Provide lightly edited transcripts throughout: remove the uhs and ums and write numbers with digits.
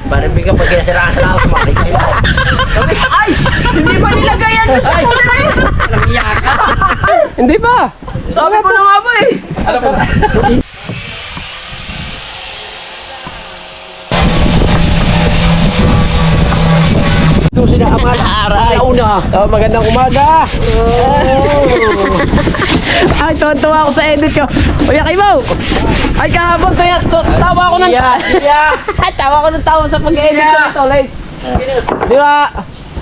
Parang bigyan pag kinasiraan sa laos, makikita mo. Sabi, ay! Hindi ba nilagay yan doon sa kulay? Alam niya ka. Hindi pa. Sabi ko na nga ba eh. Ano pa? Ito sila amal. Aray. Una. Oh, magandang umaga. Ay, tuwa ako sa edit ko. Kuya Kimaw. Ay, kahapon kaya tawa ako ng tawa ko ng tawa sa pag-edit ko nito, Lex.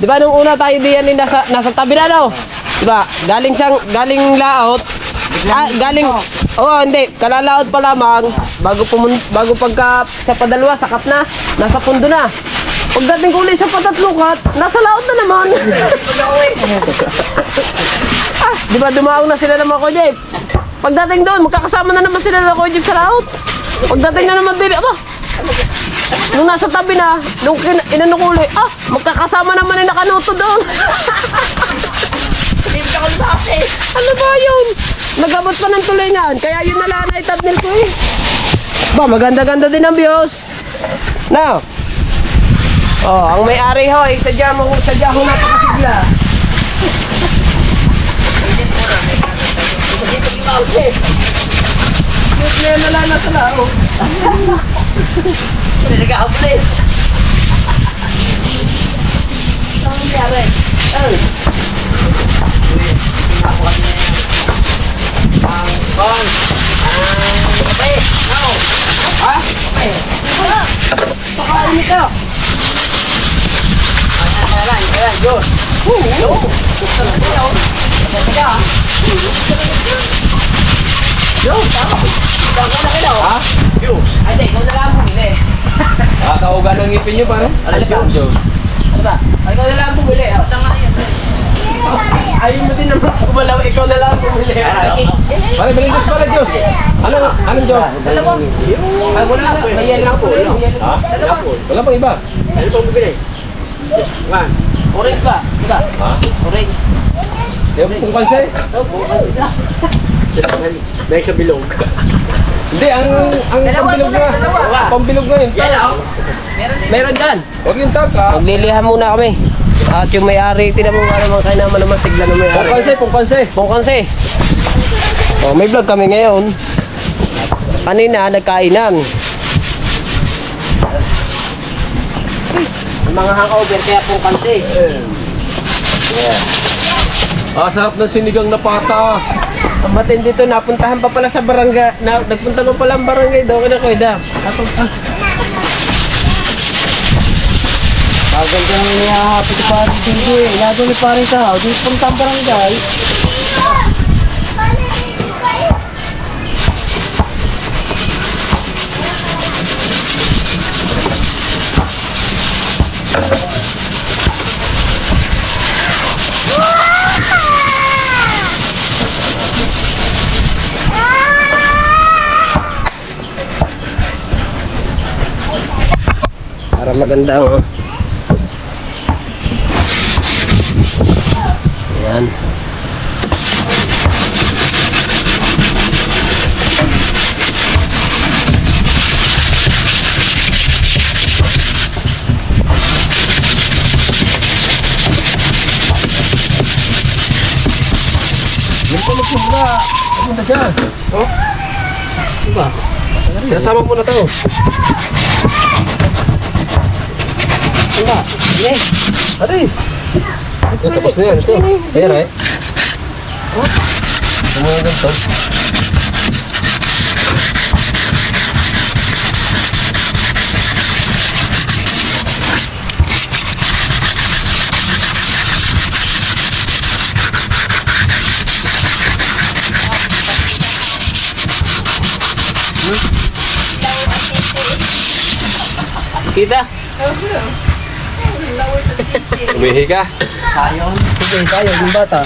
Di ba nung una tayo diyan nasa tabi na no? Di ba? Galing laot. Hindi, kalalaot pa lamang bago pagka sa padalwa sakat na, nasa pundo na. Pagdating ko ulit sa patatlukat, nasa laot na naman. Di ba dumaong na sila ng mga Kojep? Pagdating doon, magkakasama na naman sila ng Kojep sa laot. Pagdating na naman din, nung nasa tabi na, nung inano ko ulit, magkakasama naman yung nakanuto doon. Ano ba yun? Nagabot pa ng tulingan, kaya yun nalang na itatnil ko eh. Ba, maganda-ganda din ang views. Now, ang may-ari ho, sadya ho napakasigla. Cute na yun nalang nasa lao. Talaga ako ulit. Ano nangyari? Bang! Kape! No! Ha? Kape! Pakain nito. Ayan, yun! Yun! Yun, tama! Ikaw na kinaw! Ha? Yun! Ay, hindi, ikaw na lang bumili! Kaugan ng ngipin nyo pare? Ano ba? Ano ba? Ay, ikaw na lang bumili! Tanga yan! Ayun mo din naman kumalaw, ikaw na lang bumili. Pare, biling Diyos pala Diyos. Anong Diyos? Dalawa! Ay, wala na! May yan lang po! Ha? Dalawa! Wala pang iba? Ano pong bibili? Man. Orange ba? Diba? Ha? Orange! Yung kung kanse? Oh, bukas sila! May kabilog. Hindi, ang Dalawa, pambilog nga. dalawa. Pambilog nga yun. Yellow! Meron dyan! Huwag yung taka. Maglilihan muna kami. At yung may-ari, tinan mo nga naman kayo naman sigla ng may-ari. Pungkanse. Pungkanse. May vlog kami ngayon. Kanina, nagkainan. Mga hangover kaya pungkanse. Sarap ng sinigang na pata. Ang batin dito, napuntahan pa pala sa barangay. Nagpunta pa pala ang barangay daw. Kaya ko, Dam. Bagal ka naman niya hapit pa dito eh. Lado ni pare ka. Di punta ang barangay. Para magandang Ayan. Yung pamagpog na. Ano na dyan? Diba? Kasama mo na to. Diba? Sige. Aray. Tapos na yan. Ito. Ayan ay. Mga ganito. Kita? Umihi ka? Sayong. Okay, tayo. Yung bata.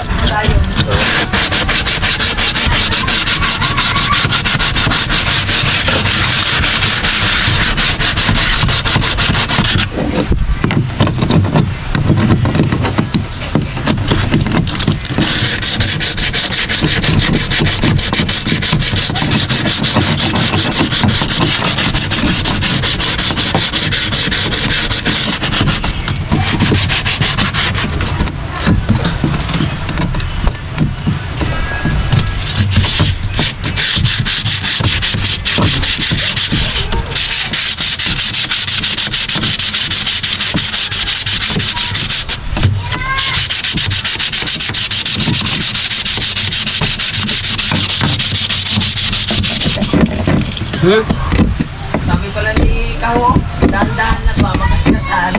Sabi pala ni Kaho, dahan-dahan na pa, makaskasan.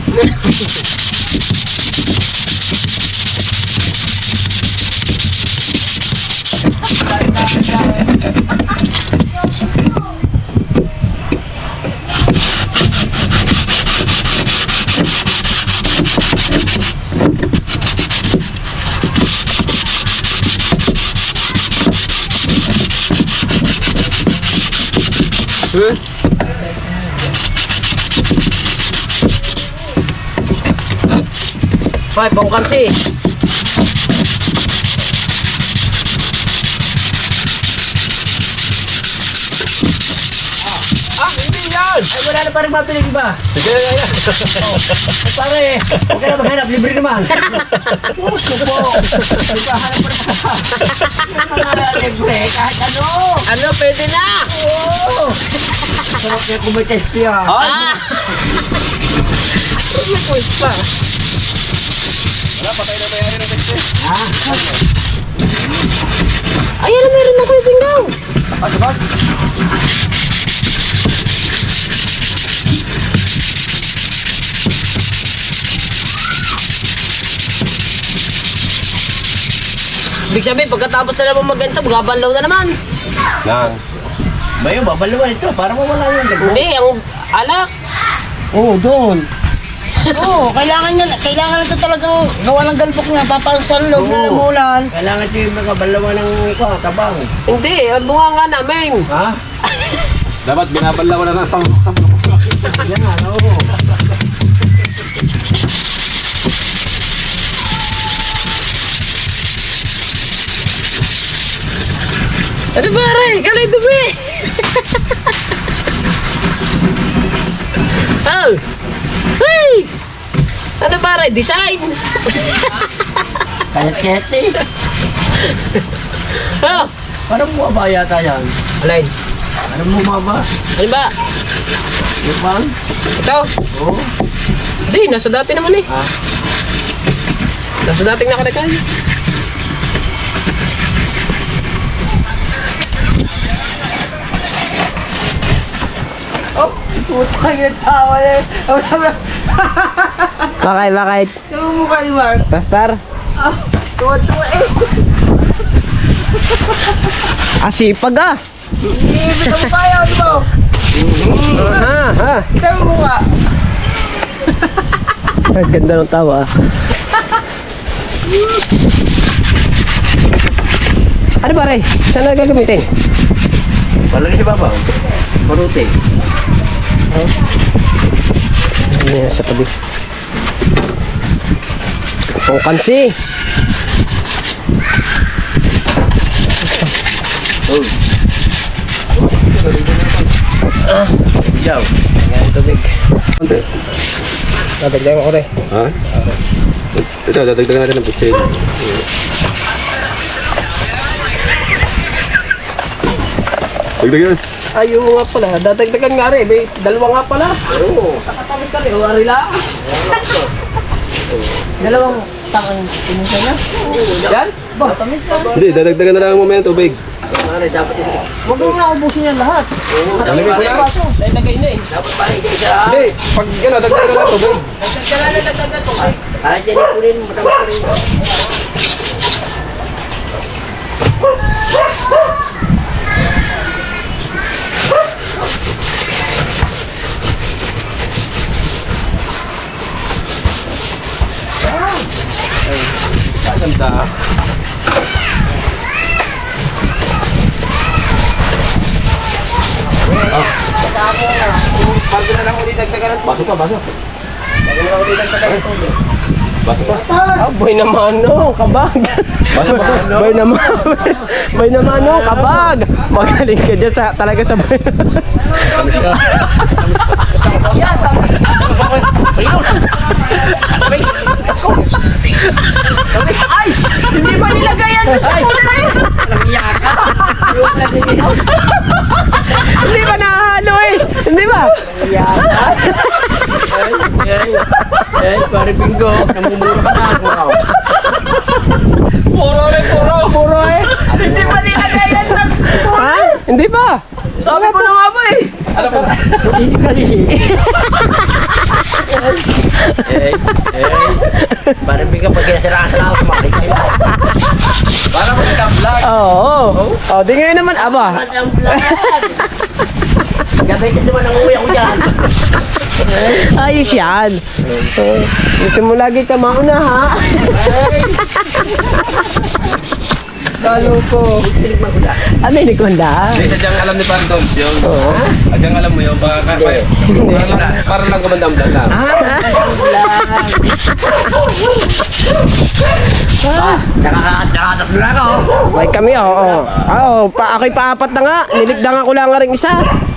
Hoy, pangkam si. Hindi yan! Ay, wala na parang mapilig ba? Sige na yan. Pare, huwag ka na maghanap, libre naman. Oo, supo. Nagpahanap pa naman. Libre, kahit ano. Ano, pwede na? Oo. Sarap niya kumites niya. Ah! May points pa. Wala, patay na mayari ng text eh. Ayan na, meron na kayo tinggaw. Sabag. Ibig sabihin, pagkatapos na naman magganito, magabanlaw na naman. Nang. Ba yun, babaluan ito. Parang mawala yun. Hindi, ang alak. Oo, doon. Oo, kailangan na ito talagang gawa ng galpok niya, papasok sa loob na lamulan. Kailangan ito yung mga balawan ng tabang. Hindi, ang bunga nga namin. Ha? Dapat binabalawan na ng sampo. Yan nga, oo. Ano pare? Kalay dumi! Oh! Hey! Ano pare? Design! Kayat-kayat eh. Oh! Parang bumaba yata yan. Alay, Parang bumaba. ano ba? Yung bang? Ito? Oo. Hindi, nasa dati naman eh. Ha? Nasa dating nakalagay. Oh, putang yung tawa niya. Bakit? Sabi mo mukha ni Mark. Pastar? Tuwa-tuwa eh. Asipag ah! Hindi, bitaw mo kaya, di ba? Ha? Sabi mo mukha. Ganda ng tawa ah. Ano pare? Saan na gagamitin? Walang ibabaw. Maruti. Ano yan sa tabi? Ang kansi! Oh. Yaw. Ang tubig. Dadagdagan ko rin. Ha? Ito, dadagdagan natin ng putsin. Dagdagan. Ayaw nga pala, dadagdagan nga rin. May dalawa nga pala. Oo. Takatamis ka rin, wari lang. Dalawang tangan pinunta na. Yan? Tamis ka. Hindi, dadagdagan na lang ang mamaya ng tubig. Dapat ito. Huwag mo na ubusin yan lahat. Lamigay ko na. Lagay na eh. Dapat pa hindi siya. Hindi, pag gano'n, dagdagan na lang tubig. Dagdagan to. Kahit yan ikunin, matapos ko rin. Ganda. Bago na lang ulit dagdagan ng baso pa, baso. Bago na lang ulit dagdagan ng tubig. Baso pa. Ah, boy naman no, kabag. Baso pa. Boy naman. Boy naman no, kabag. Magaling ka dyan sa, talaga sa boy. Ay! Hindi ba nilagay yan doon sa kulay? Nangyaka. Yung lagi nito. Hindi ba nahalo eh? Hindi ba? Yan, pare bingo. Namumuro ka na. Wow. Puro eh. Hindi ba nilagay yan sa Ha? Hindi ba? Sabi ko na nga ba eh. Ano pa? Hindi ka rin. Parang bigyan pag kinasiraan sa lakas, makikita. Para mag-vlog. Oo. Oh, di ngayon naman, aba. Ang vlog. Gamitin naman ang uwi ako dyan. Ayos yan. Gusto mo lagi ka mauna, ha? Lalo po. Ano yung Nikonda? Hindi, sadyang alam ni Pardon yun. Oo. Sadyang alam mo yun. Parang lang gumanda ang vlog lang. Tsaka tatlo na ako. May kami, oo. Ako'y paapat na nga. Niligdangan ko lang nga rin isa.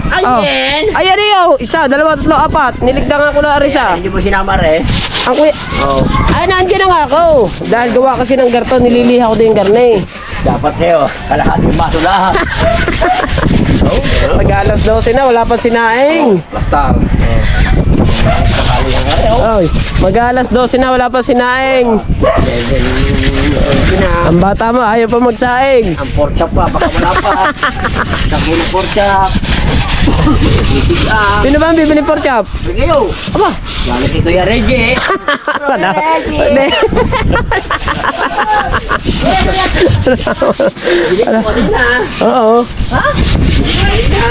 Ayan. Ayan iyo. Isa, dalawa, tatlo, apat. Niligdangan ko lang rin isa. Hindi mo sinamar eh. Ang kuya... Oo. Ay, nandiyan na nga ako. Dahil gawa kasi ng garton, nililiha ko din yung garne. Dapat sa'yo, kalahating baso lahat. Pag alas 12 na, wala pang sinaing. Plastar. Sakali ang araw. Oy, mag alas 12 na, wala pang sinaing. 7 na. Ang bata mo, ayaw pa magsaing. Ang pork chop pa, baka wala pa. Sabi ng pork chop. Sino ba ang bibili pork chop? Bigayo. Aba, Gamit ni Kuya Reggie. Bili ko din na. Oo. Bili na.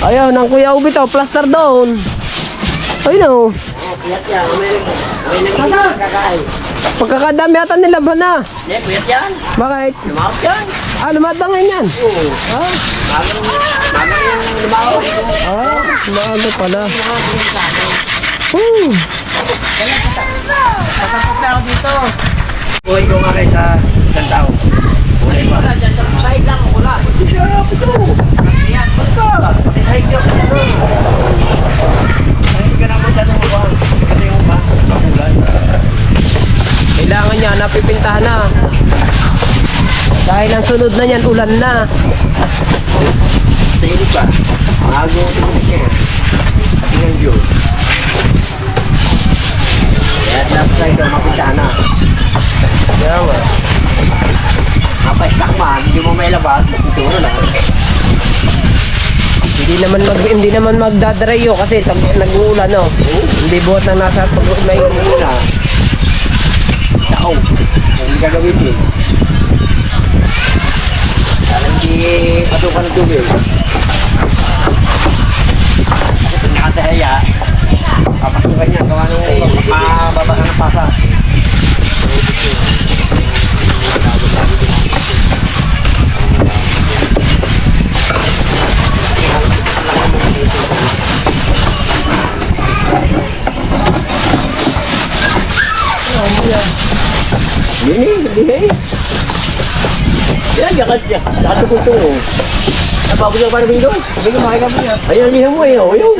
Ayaw, nang Kuya Ubi to, plaster down. Ay no, Kuyat yan. May nagiging kakain. pagkakadami ata nilaban na. Hindi, kuyat yan. Bakit? Lumawak yan. Lumadangin yan. Oo. Magang yung lumawak. Maaga pala. Patapos na ako dito. Buhay ko nga kayo sa isang tao. Buhay ko. Sahig lang ako lang. Ayan, basta. Pakisahig ko. Sahig ka na mo sa lumuwang. Kasi yung ba? Makulan. Kailangan niya, napipintahan na. Dahil ang sunod na niyan, ulan na. Sa ilip ba? Bago tingin niya. At yung Diyos. Kaya dapat sa'yo daw mapita na. Kaya nga. Napa-stack man, hindi mo may labas. Ituro lang. Hindi naman magdadarayo kasi nag-uulan, no. Hindi buhat na nasa pag may Una, taong. Hindi gagamitin. Alam di patukan ng tubig. Kasi nakasahaya, papasukan niya, gawa ng mababa na ng pasa. Hindi. Yan, yakat siya. Nakatukong-tungo. Napapos niya pa namin doon. Sabi ko, makikita mo niya. Ayun, lihan mo eh. Ayun.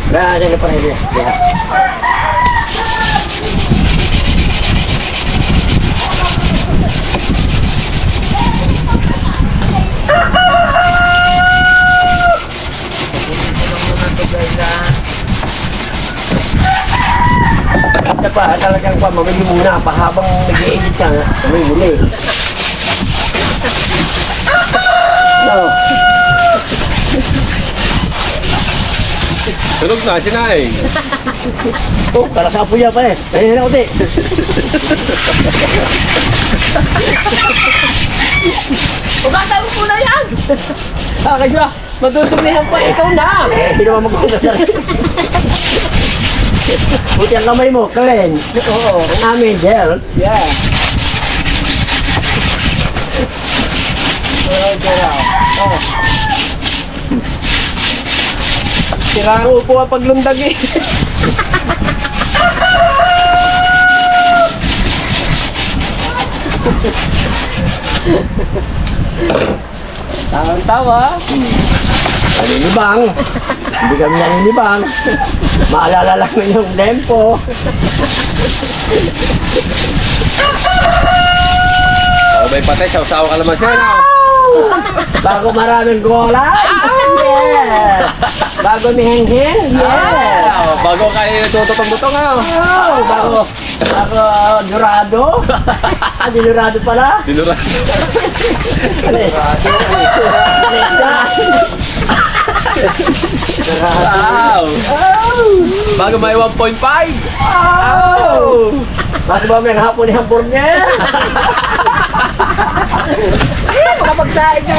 Kaya na pa rin yan. Ito pa, talagang pa, mamili muna. Pahabang nag-i-edit ka, mamili. ito. Tulog na, sinaing. Oh, para sa apoy pa eh. Ayun na kuti. Ugasan mo na yan! Kaya, madudumihan pa ikaw na! Eh, hindi naman magkukulas na rin. Buti ang kamay mo, Kalen. Oo. Ang amin, gel. Yeah. Sira ang upo ang paglundag eh. Tawang-tawa. Nanilibang. Hindi kami nanilibang. Maalala lang yung tempo. May patay, sausawa ka naman siya, no? Bago maraming gulay. Yes. Bago mihengheng. Yes. Bago kayo natututong-butong, ano? Oh, bago dorado. Hindi dorado pala. Dinura. Wow! Bago may 1.5! Oh! Bago ba may hapon ni hamburger? Makapagsain ka!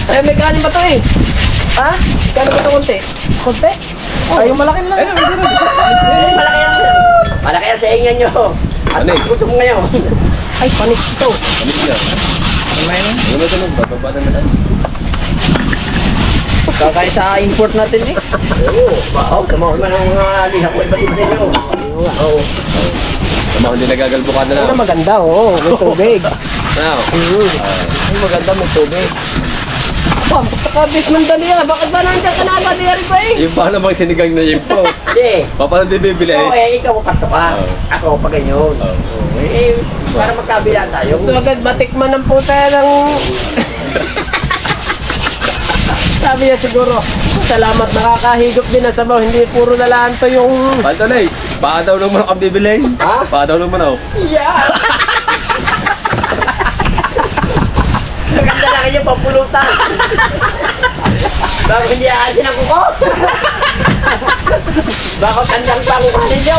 Ay, may kanin ba ito eh? Ha? Kanin ba ito konti? Konti? Ay, yung malaki lang. Malaki yan. Malaki yan sa ingan nyo. At Ano eh? gutom ngayon. Ay, panik ito. Ano siya? Ano ba ito? Bababa na natin. Kakaya sa import natin eh. Oo. Wow, kamahon man ang mga liha ko. Iba't iba sa inyo. Oo. Tama, hindi nagagalbukan na Ano lang. maganda oh, may tubig. Now, Ang maganda may tubig. Aba, kabis man dali ah. Bakit ba nandiyan ka na ba diyan pa eh? yung pa namang sinigang na yun po. Hindi. Paano di bibili Oo, eh? ikaw pato ka. Oo. Ako pa ganyan. Oo. Eh, para magkabila tayo. Gusto agad matikman ng puta ng... Sabi niya siguro, salamat nakakahigop din na sabaw. Hindi puro nalaan to yung... Paano na eh? Baka daw naman ako bibili. Ha? Baka daw naman ako. Yeah! Maganda lang yung pampulutan. Bago hindi aasin ang kuko. Baka tandang pa ang kanin niyo.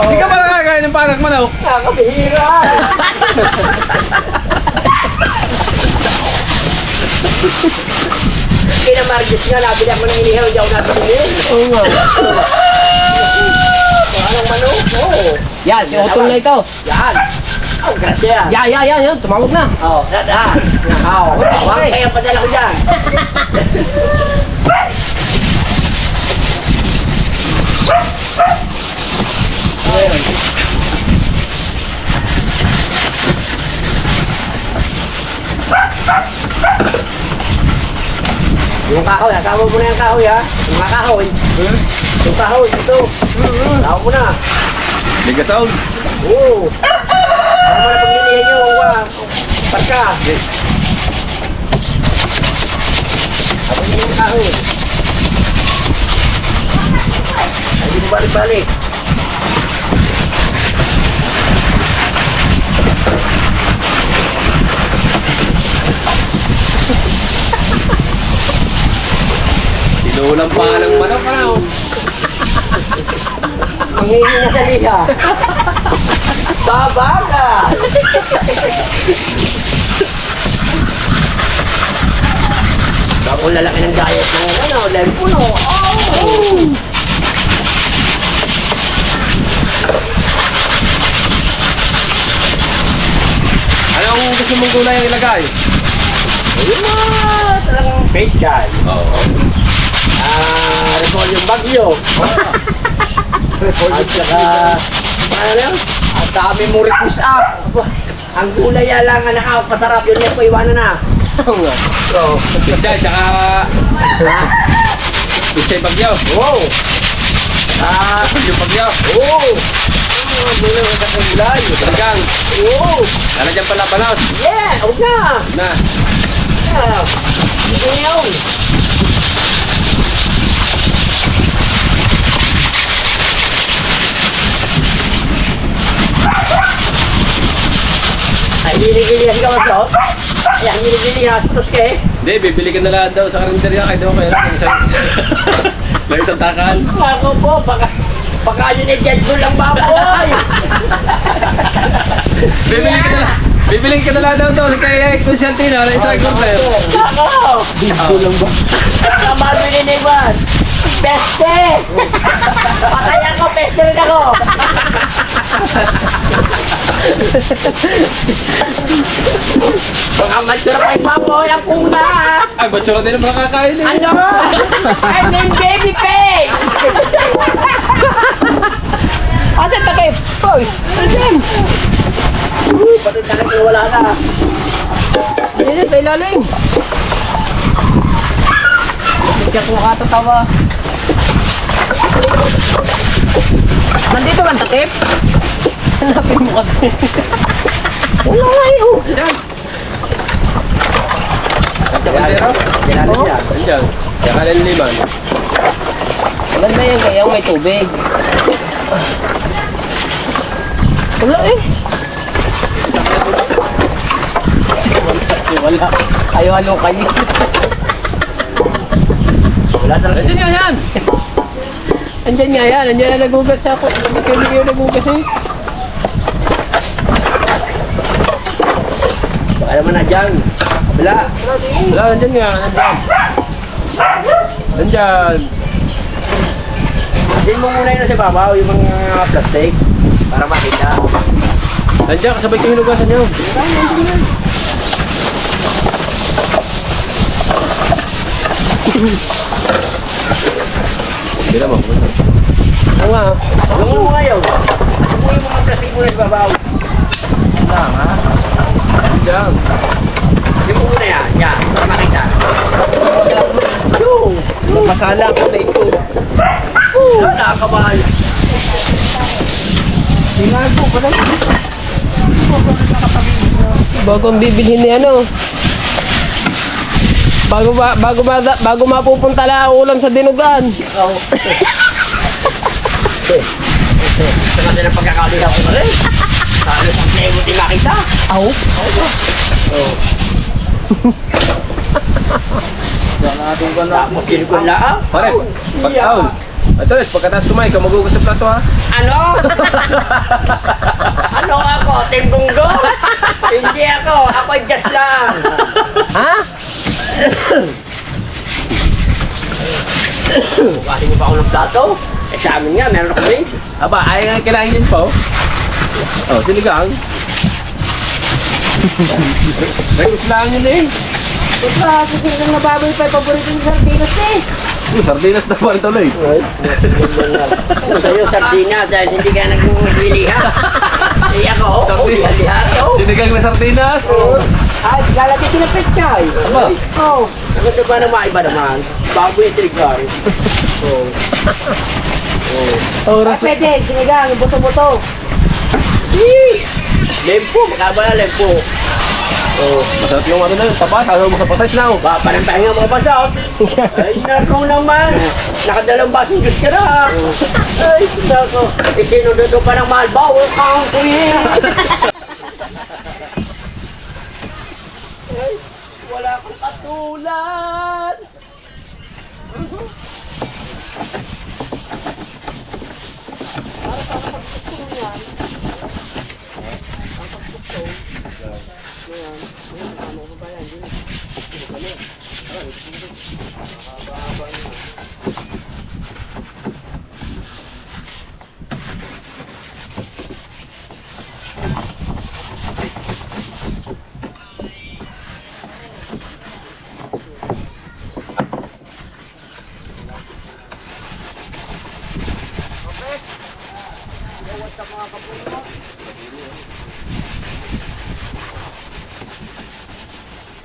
Hindi ka pala kakain ng panak manok. Nakakabihira. Kinamargis nga, nabili ako ng inihaw, hindi ako nabili. Oo nga. Anong manok? Oo. Yan, si Otong na ito. Yan. Oh, gracia. Yan. Tumawag na. Oh, dada. Oh, wag kaya padala ko dyan. Yung kahoy, kasama mo na yung kahoy ha. Yung mga kahoy. Yung kahoy, ito. Kasama mo na. Ligasaw. Oo. Kasama na paglilihan nyo. Parka. Kasama nyo yung kahoy. Ay, di mo balik-balik. Sinulang pa ng manok, ano? Manghihingi na sa liha. Babaga! Bakong lalaki ng diet ng ano, lempuno. Oh! Anong gusto mong gulay ang ilagay? Ayun na! Talagang bacon. Oo. Repolyo bagyo. At saka, ano? Ang dami mo repush up. Ang gulay lang ang nakapasarap yun yan po iwanan na. So, Diyan, tsaka... ha? Isay bagyo. Wow! Yung bagyo. Oh! Ang gulay ng gulay. Talagang. Oh! Lalagyan pala balas. Yeah! Huwag na! Na. Yeah! Hindi na yun. Ay, Gili-gili ka ba, bro? Ayan, gili-gili ha. Sus ka eh. Hindi, bibili ka na lang daw sa karinderya kay Doke. May isang takan. Ako po, baka yun eh, dyan ko lang baboy. Bibili ka na lang daw to kay Constantino na isang kompleto. Ako! Dito lang ba? Baka mabili na iwan. Peste! Patay ako, peste rin ako. Baka matsura pa yung baboy ang kuna. Ay, batsura din ang mga kakain eh. Ano? I'm in baby face! Asan takip? Hoy! Asan? Pati talagang wala na. Hindi sa ilalim. Hindi ko katatawa. Nandito ba ang takip? Hanapin mo kasi. Wala nga yun. Yan. Kailangan niya. Andiyan. Kakalan liman. Maganda yan kaya may tubig. Wala eh. Wala. Ayaw ano kayo. Wala talaga. Andiyan nga yan. Andyan nga yan. Andyan na nagugas ako. Hindi kayo nagugas eh. Baka naman na dyan. Wala. Wala, nandyan nga. Nandyan. Nandyan. Din mo muna yun sa babaw, yung mga plastic. Para makita. Nandyan, kasabay ko hinugasan nyo. Hindi naman. Oo nga. Yung mo ngayon. Yung mga plastic muna sa babaw. Wala ha? Nandyan. Yung muna yan. Yan. Para makita. Masala ko na ito. Wala ka ba? Sinago ko na. Bago ang bibilhin ni ano. Bago mapupunta lang ang ulam sa dinugan. Oo. Sa kasi ng pagkakalihan ko na rin. Sabi sa play mo di makita. Aw. Oo. Tapos kinikon lang. Pare, pagkaon. Ito, pagkatapos kumain ka, magugas sa plato ha. Ano? Ano ako? Timbunggo? Hindi ako. Ako just lang. Ha? Kasi mo pa ako ng plato? Eh sa amin nga, meron ako rin. Aba, ay nga kailangan din po. Oh, sinigang. Regus lang yun eh. Puta, kasi nang nababoy pa yung paborito ng sardinas eh. Sardinas na pa tuloy. Sa'yo, sardinas dahil hindi ka nag-uwiliha. Eh ako, uwiliha ako. Sinigang na sardinas. Ay, lalagay din ng pechay. Aba. Oo. Ano ba na maiba naman? Baboy yung trigar. Oo. Oras. Pwede, sinigang, buto-buto. Lempo, makabala lempo. Oh, masarap yung ano na yun, taba, sabi mo sa patas na oh. Paparin-pahin ang mga basot. Ay, nako naman. Nakadalang basong Diyos ka na. Ay, nako. Isinududo pa ng mahal. Bawal ka ang kuya. Ay, wala kang katulad.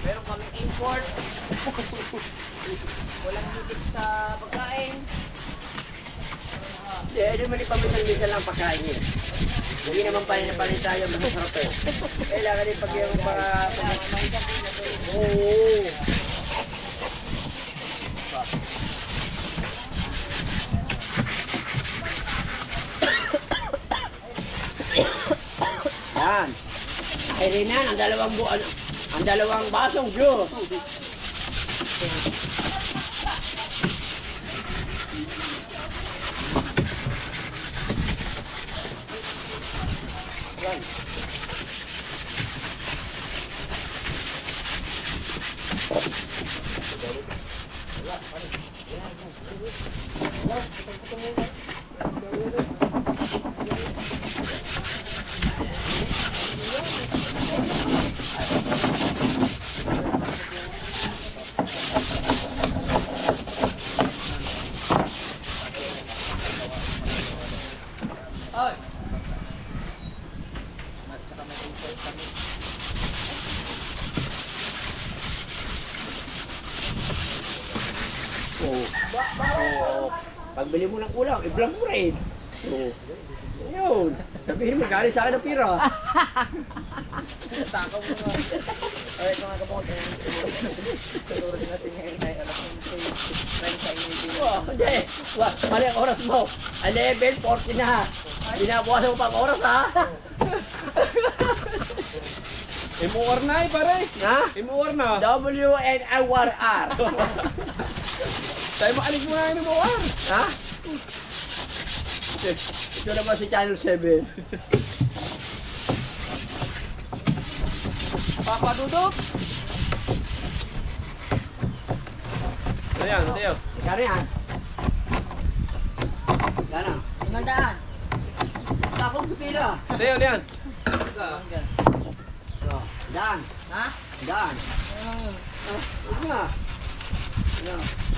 Meron kami import. Walang higit sa pagkain. Hindi naman ipamitan-mitan lang pagkain yun. Hindi naman palit tayo masasarap eh. Kailangan din pag yung mga... Oo. Yan. Ay rin yan, ang dalawang basong juice. Oo. Pagbili mo ng ulam, i-vlog mo rin. Oo. Ayun. Sabihin mo, galing sa akin ang pira. Takaw mo nga. Ay, mga kapong siguro din natin ngayon ay alam mo yung sa inyo. Hindi. Mali ang oras mo. 11:40 na. Binabukasan mo pang oras ha. MOR na eh, pare. Ha? MOR na. WNIRR. Tayo maalis mo na yung MOR. Ha? Ito naman si Channel 7. Papa Dudok. Ano yan? Ano yan? Kano yan? Kano? 500. Takong pipila. Ano yan? Ano yan? Dan. Ha? Dan. Huwag nga.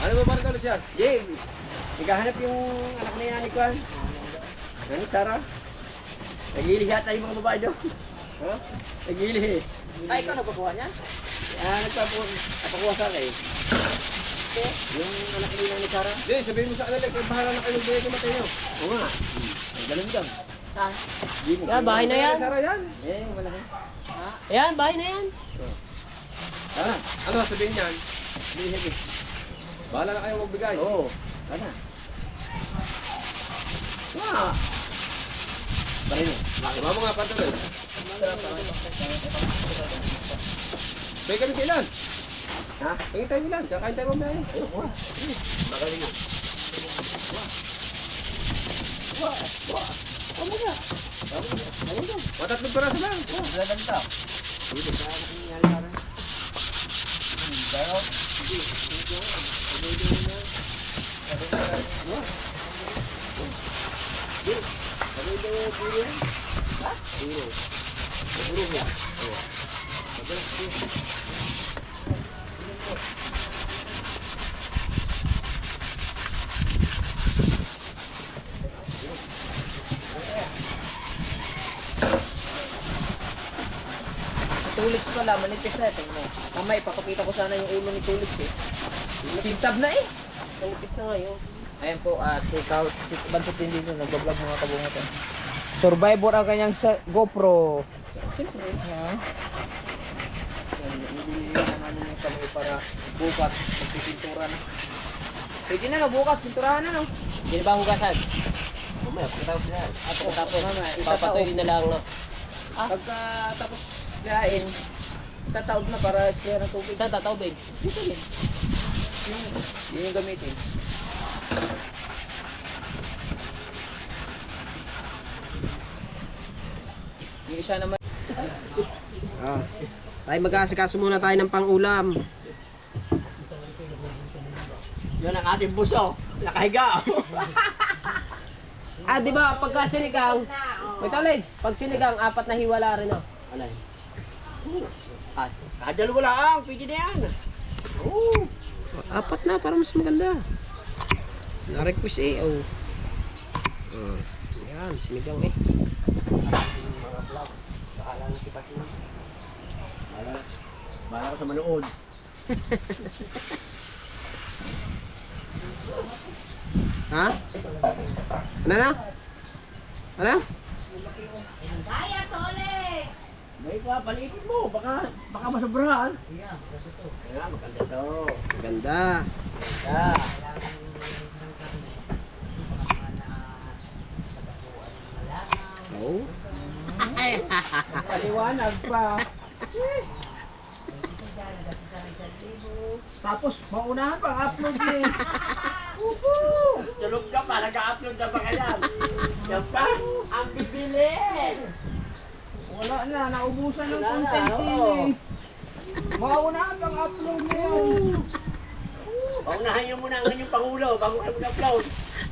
Ano ba parang kalos yan? James. Naghahanap yung anak na yan ni Kwan. Ano, Tara? Nagilih yata yung mga babae doon. Ha? Nagilih eh. Ay, ikaw nagpapuha niyan? Nagpapakuha sa akin. Yung anak nila ni Tara. Hindi, sabihin mo sa kanila, kung bahala na kayo bigay kumatay nyo. Oo nga. Ganun daw. Saan? Yan, bahay na yan. Sara yan. Malaki. Ayan, bahay na yan. Ano sabihin niyan? Sige. Bahala na kayo magbigay. Oo. Sana. Nga. Parin mo. Diba mo nga patuloy? Pwede kami kailan? Ha? Pwede tayo ilan? Kakain tayo mamaya. Ayun, wala. Magaling mo. Matatlong piraso lang. Lalanta. Sige, kaya nangyari para. Pero, Tulips pala, manipis na ito mo. Mamaya, ipapakita ko sana yung ulo ni Tulips eh. Tintab na eh. Manipis na ngayon. Ayan po, si Bansot din dito, nag-vlog mga kabungot. Survivor ang kanyang GoPro. Siyempre. Ha? Hindi naman yung saluhin para bukas, magpipintura na. Pwede na no, bukas, pinturahan na no. Hindi na ba hugasan? Mamaya, pagkatapos na yan. At tapos, Mamaya, papatuloy na lang, no? Pagka tapos gain, tataob na para sprayan ng tubig. Saan tatawbig? Dito din. Yun yung gamitin. Yung isa naman. Ay, mag-aasikaso muna tayo ng pang-ulam. yun ang ating buso. Nakahiga. Di ba, pagka sinigang, may tawlid, pag sinigang, 4 na hiwala rin, no? Alay. Kadalawa lang. Pwede na yan. 4 na, para mas maganda. Na-request eh, oh. Yan, sinigang eh. Mga vlog. Bahala na si Patin. Bahala ko sa manood. Ha? Ano na? Ano? May papalitin mo. Baka masobrahan. Kaya maganda to. Ganda. Ganda. Oh. Paliwanag pa. Tapos, maunahan pang upload ni. Tulog ka pa, nag-upload na ba kaya? Yan pa, ang bibilin. Wala na, naubusan ng Wala na, content oo. din eh. Maunahan pang upload mo yan. Paunahan nyo muna ang inyong pangulo bago kayo mag-upload.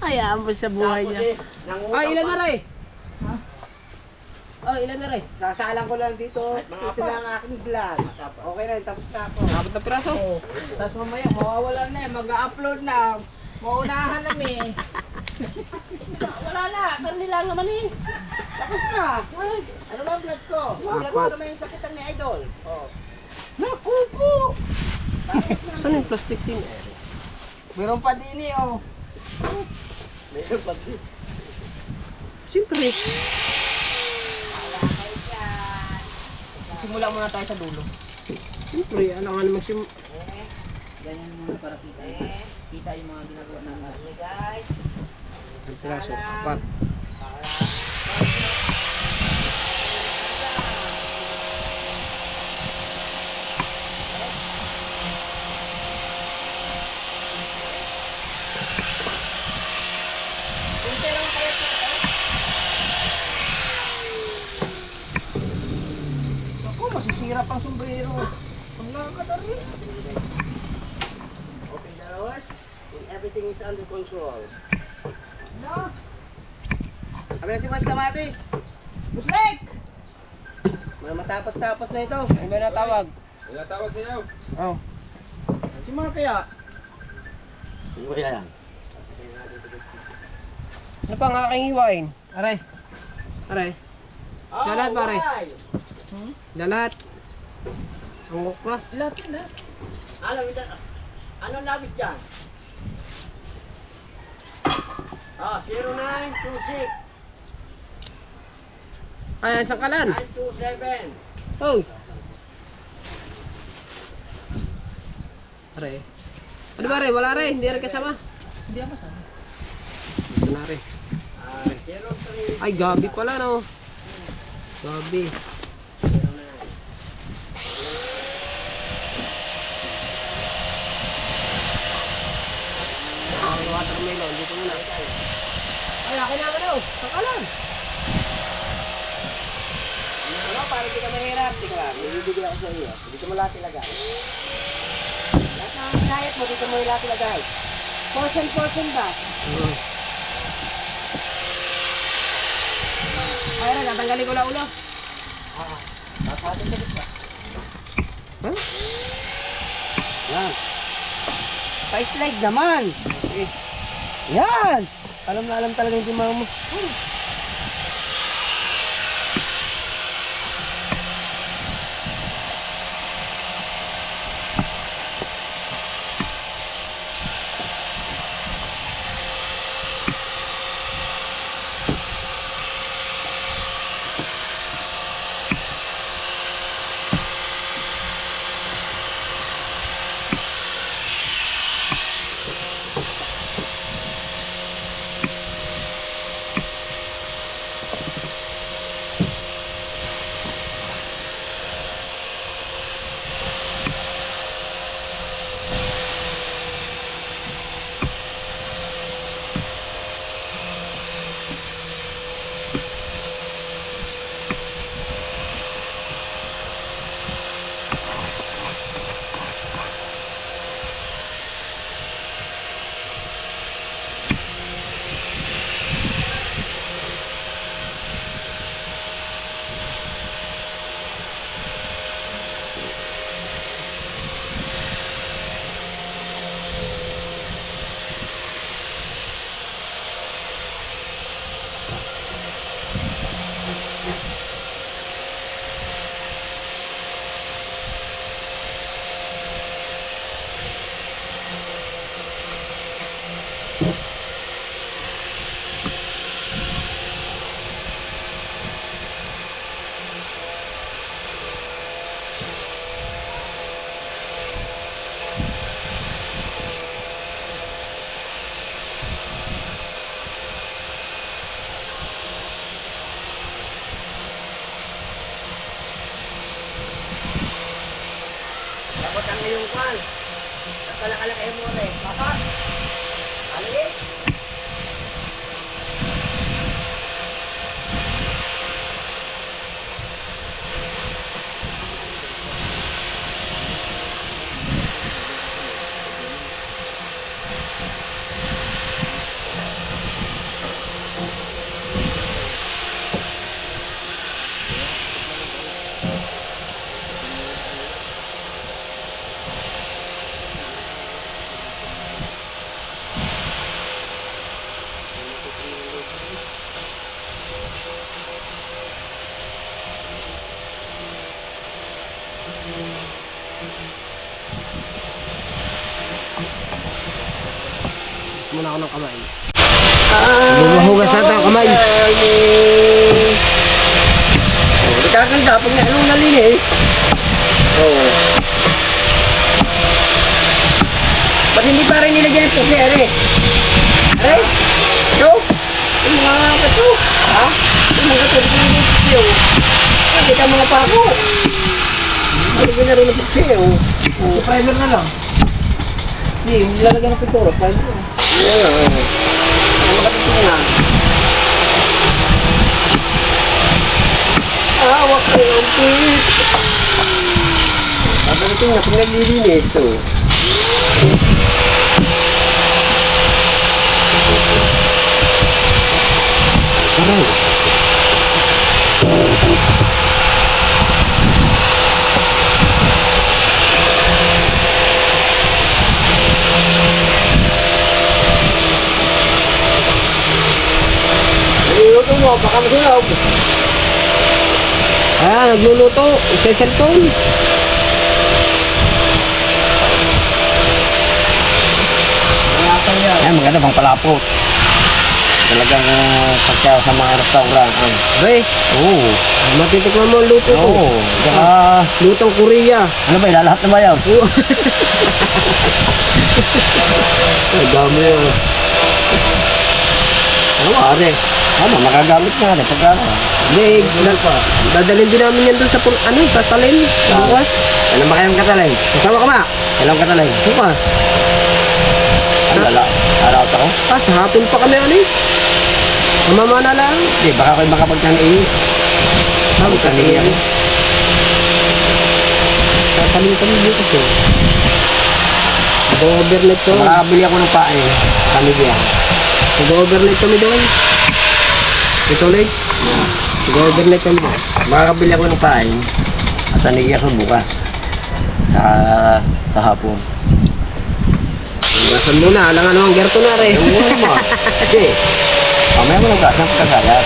Hayaan mo sa buhay Tapos niya. nangutang Ay, ilan pa. na rin? Oh, ilan na rin? Sasalang ko lang dito. Kahit mga Ito apat. lang ang aking vlog. Okay na, tapos na ako. Apat na piraso? Oo. Tapos mamaya, mawawalan na eh. Mag-upload na. Maunahan na eh. Wala na, karni lang naman eh. Tapos na. Ay, ano ba ang vlog ko? Vlog ko naman yung sakitan ni Idol. Oh. Naku po! Saan yung plastic tin? Meron pa din eh, oh. Meron pa. Siyempre. Simula muna tayo sa dulo. Siyempre, ano nga naman Ganyan muna para kita. Kita yung mga ginagawa namin. Guys. piraso. Apat. Ako, masisira pang sombrero. Ang nakakadari. Open the doors and everything is under control. Na. Kami na si Boss Kamatis. Buslik! Mga matapos-tapos na ito. Ano ba natawag? Oh. Si Mark kaya? Ano ba yan? Ano pa ang aking hiwain? Aray. Aray. Lahat pare. Lahat. Ang okra. Lahat na. Anong labit dyan? Ah, 0926 Ay, isang kalan. 927. Oh. Aray. Ano ba rin? Wala rin. Hindi rin kasama. Hindi ako sama. Ito na rin. 03. Ay, gabi pala no. Gabi. Ang watermelon. Dito muna. Ay, akin naman daw. Sakalan. Ano, para hindi ka mahirap. Tika lang, ibibigay ako sa iyo. Dito mo lahat ilagay. Lahat na ang hinayat mo, dito mo lahat ilagay. Portion ba? Ay, rin. Natanggalin ko na ulo. Papatin sa gusto. Huh? Yan. Pa-slide naman. Yan. Alam na alam talaga yung timang mo. Tapos ang iyong kwan. At kalaki mo rin. Bakit? Alin? Muna ako ng kamay. Bumahugas natin ang kamay. Oh, kakanda pag anong nalinis. Oo. Ba't hindi pa rin nilagyan ito, Ere? Ere? Ito? Yung mga kato? Ha? Yung mga kato, yung kita mga pako. Malagyan na rin ang pagkaya, oh. Primer na lang. Hindi, yung nilalagyan ng pintura, primer na. Yeah. Ang mga kato nga. Wag kayo ang pit. Babalitin nga pag naglilinis ito. Aray. Niluluto mo, baka masunog. Nagluluto. Sa cellphone. Ayan, maganda pang palapot. Talagang pagkaya sa mga restaurant. Bay, Oo. matitikman mo ang luto ko. Oo. Saka, Lutong Korea. ano ba, ilalahat na ba yan? Ay, dami yan. Ano, are? Ano, makagamit nga rin. Pagka, Hindi, dadalhin din namin yan doon sa sa talim. Bukas. alam ba kayong katalay? Kasama ka ba? Alam katalay? Bukas. Ang lala. Araw ako? Sa hapon pa kami Kamama na lang. Hindi, baka kayo makapagtanay. Magtanay yan. Tatalim kami dito kasi. Mag-overnight ko. Makakabili ako ng pae. Pamilya. Mag-overnight kami doon. Ito ulit. Mag-overnight kami doon. Makakabili ako ng pae. At tanigyan ko bukas. Sa hapon. Basan muna. Alangan naman gerto na rin. Oo naman. Kasi, mamaya mo nagkasang pagkasayat.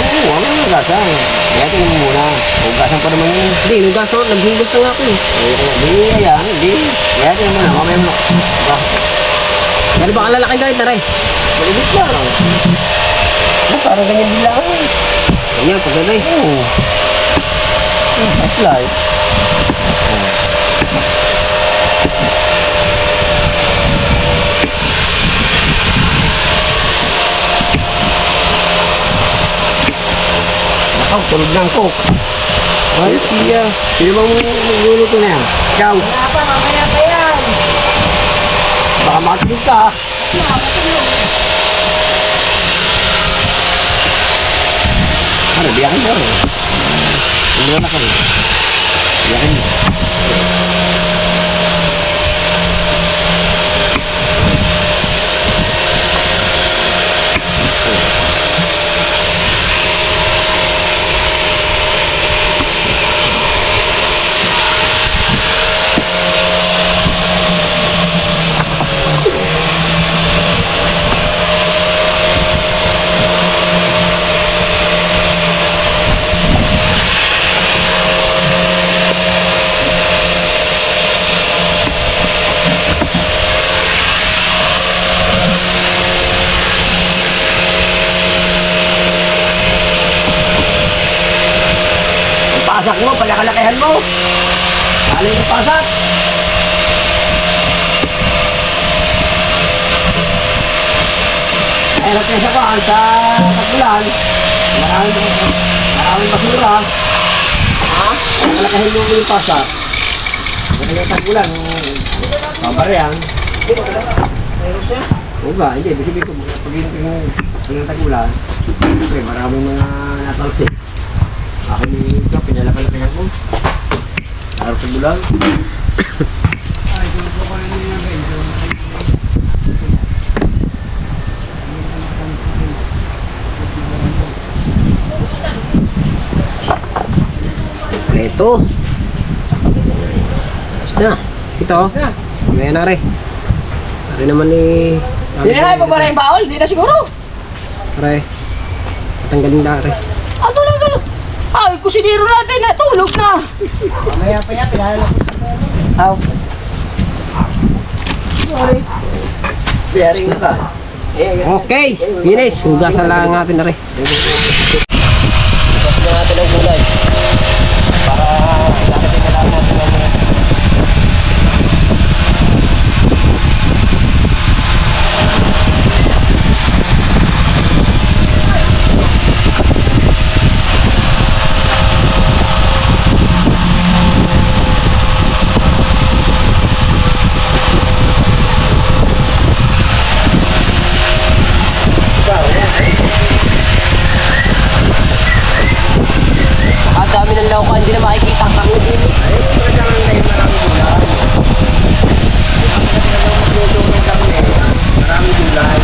Oo, mamaya mo nagkasang. Kaya tingin mo muna. Hugasan pa naman yun. Hindi, nugasan. Naghugas na nga ako eh. Hindi, yan. Hindi. Kaya tingin mo na. Mamaya mo. Gano'n ba kalalaking kahit na rin? Malibit lang. Parang ganyan din lang. Ganyan, pagkagay. Oo. That's life. Nakaw, tulog ng coke. Ay, siya. Sino bang magluluto na yan? Ikaw. Wala pa, mamaya pa yan. Baka makatulog ka. Ano, biyakin mo rin. Hindi na kayo. Biyakin mo. Pasak mo, palakalakihan mo. Kali yung pasak. Ay, nagkesa ko sa Kapulan. Maraming basura. Ha? Palakalakihan mo yung pasak. Ang tagulan, babaryan. Oo ba? Hindi, ibig ko, pag yung tagulan, siyempre maraming mga natalsik. Akin ito, pinalakan ko. Araw sa bulan. Ito. Basta. Ito. May na rin. Ari naman ni... Dinihay pa ba rin baol? Di na siguro. Re. Tanggalin na re. Ano lang ka? Ay, kusiniro natin na tulog na. Mamaya pa yan, pinalala ko. Aw. Sorry. Bearing na ba? Okay. Finish. Hugasan lang natin na rin. Tapos na natin ang gulay. Para ilalagay na lang natin ang mga. Ang dami ng lauka, hindi na makikita ang karne din. Maraming gulay.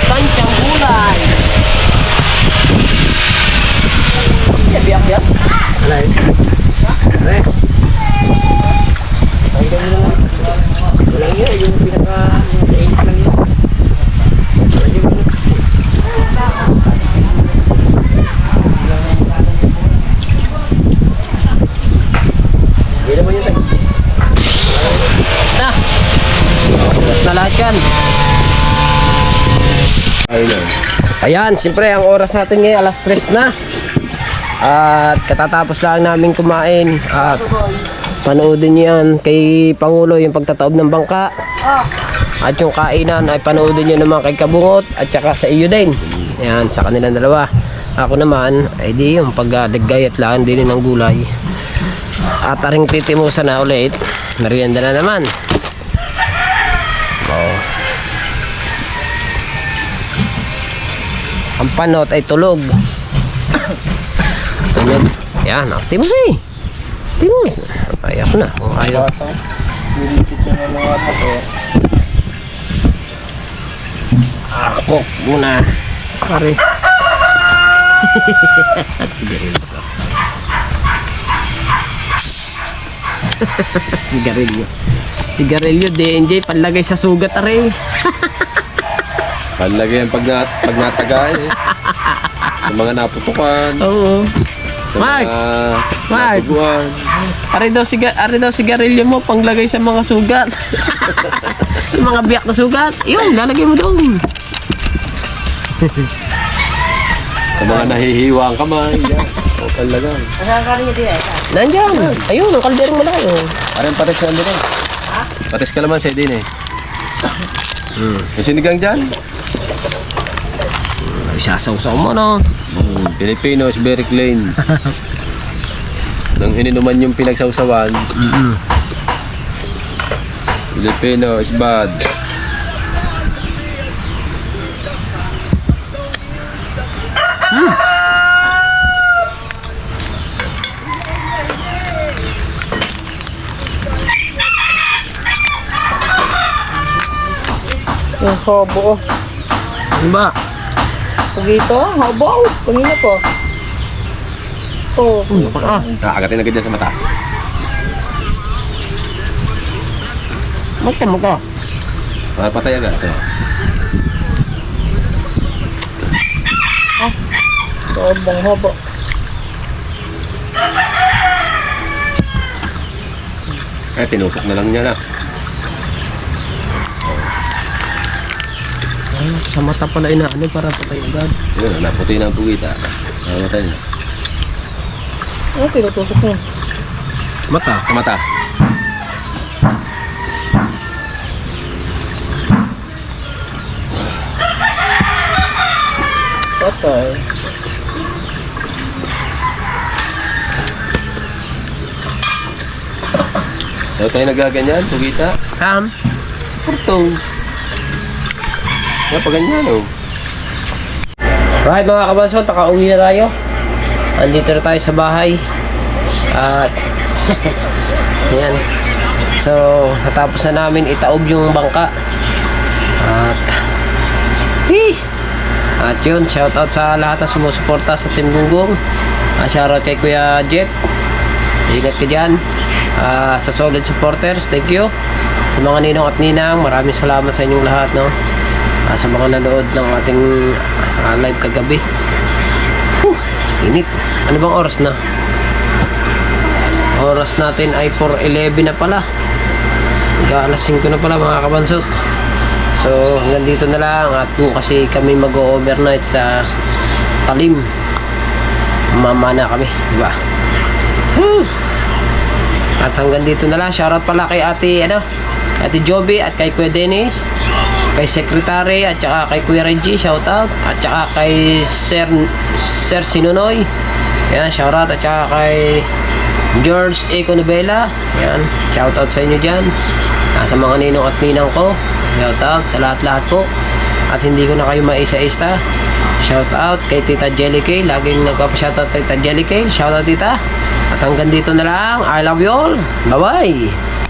Tansiyang gulay. Biyak-biyak. Alay. Re. Walang yun, yung pinaka-init lang yun. Hindi naman yun tayo. Na. Tapos na lahat yan. Ayan, siyempre ang oras natin ngayon alas 3 na. At katatapos lang namin kumain. At panoodin niyo yan kay Pangulo yung pagtataob ng bangka. At yung kainan ay panoodin niyo naman kay Kabungot at saka sa iyo din. Ayan, sa kanilang dalawa. Ako naman ay di yung pagdagay at laan din ng gulay. At aring titimusan na ulit. Merienda na naman. Oh. Ang panot ay tulog. Tulog. Yan, timus eh. Timus. Ayak na. Kung ayaw. Ako muna. Pare. Sigarilyo. Sigarilyo, DNJ, panlagay sa sugat, aray. Palagay yan pag natagaan eh. Sa mga naputukan, Oo. sa Mark! mga Mark! natuguan. Ari daw sigarilyo mo, panglagay sa mga sugat. Yung mga biyak na sugat, yun, lalagay mo doon. Sa mga nahihiwa ang kamay. Yan. O talaga. Asan ka rin din eh? Nandyan. Ayun, ang kalderong malaki. Oh. Parang patis na din eh. Patis ka naman sa din eh. Yung sinigang dyan? Ay, sasaw-saw mo, no? Filipino is very clean. Nang ininuman yung pinagsawsawan, Filipino is bad. Yung hobo. Ano ba? Pugito, hobo. Pangina po. Oh. Nakakatin agad dyan sa mata. Magka mo ka. Patay agad. Ito. Hobong hobo. Tinusok na lang niya na. Ay, sa mata pala inaano para patay agad. Yun, naputi na ang pugita. Namatay na. Ano tinutusok niya? Mata? Sa mata. Patay. Daw tayo nagaganyan, pugita. Ham? Purtong. Kaya pa ganyan oh. Right mga kabanso, taka-uwi na tayo. Andito na tayo sa bahay. At yan. So, natapos na namin itaob yung bangka. At yun, shoutout sa lahat na sumusuporta sa Team Gunggong. Shoutout kay Kuya Jeff. Ingat ka dyan. Sa solid supporters, thank you. Sa mga ninong at ninang, maraming salamat sa inyong lahat, no? Sa mga nanood ng ating live kagabi. Init. Ano bang oras na? Oras natin ay 4:11 na pala. Alas 5 na pala mga kabansot. So hanggang dito na lang. At kasi kami mag-overnight sa Talim. Mamana kami, diba? At hanggang dito na lang. Shoutout pala kay Ate Joby at kay Kuya Dennis, kay Secretary at saka kay Kuya Reggie, shoutout. At saka kay Sir Sinunoy, yan, shoutout. At saka kay George Eco Novela, yan, shoutout sa inyo dyan. Sa mga ninong at ninang ko, shoutout sa lahat-lahat po. At hindi ko na kayo maisa-isa. Shoutout kay Tita Jelly Kay, laging nagpapashoutout kay Tita Jelly Kay, shoutout tita. At hanggang dito na lang. I love you all. Bye-bye.